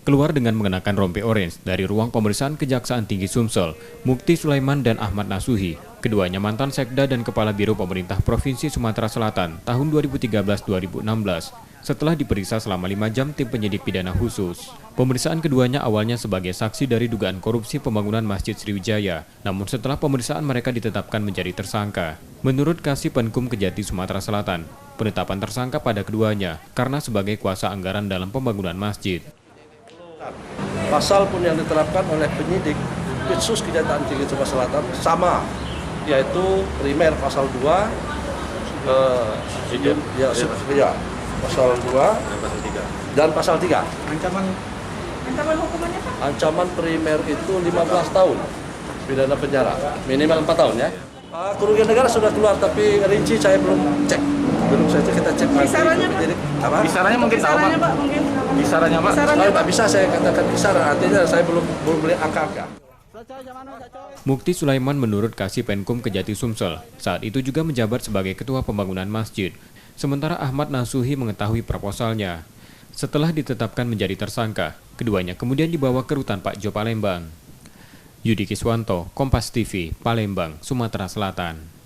Keluar dengan mengenakan rompi orange dari ruang pemeriksaan Kejaksaan Tinggi Sumsel, Mukti Sulaiman dan Ahmad Nasuhi, keduanya mantan sekda dan kepala Biro Pemerintah Provinsi Sumatera Selatan tahun 2013-2016. Setelah diperiksa selama 5 jam tim penyidik pidana khusus. Pemeriksaan keduanya awalnya sebagai saksi dari dugaan korupsi pembangunan Masjid Sriwijaya, namun setelah pemeriksaan mereka ditetapkan menjadi tersangka. Menurut Kasih Penkum Kejati Sumatera Selatan, penetapan tersangka pada keduanya karena sebagai kuasa anggaran dalam pembangunan masjid. Pasal pun yang diterapkan oleh penyidik Ditsus Kejaksaan Tinggi Sumatera Selatan sama, yaitu primer pasal 2, pasal 2 dan pasal 3. Ancaman hukumannya Pak? Ancaman primer itu 15 tahun pidana penjara, minimal 4 tahun ya. Kerugian negara sudah keluar, tapi rinci saya belum cek. Kita cek kisarannya Pak? Kisarannya mungkin tahu Pak? Pak, mungkin. Kisarannya Pak? Tak bisa saya katakan kisaran, artinya saya belum beli angka-angka. Mukti Sulaiman menurut Kasih Penkum Kejati Sumsel, saat itu juga menjabat sebagai ketua pembangunan masjid. Sementara Ahmad Nasuhi mengetahui proposalnya. Setelah ditetapkan menjadi tersangka, keduanya kemudian dibawa ke Rutan Pak Jo Palembang. Yudi Kiswanto, Kompas TV, Palembang, Sumatera Selatan.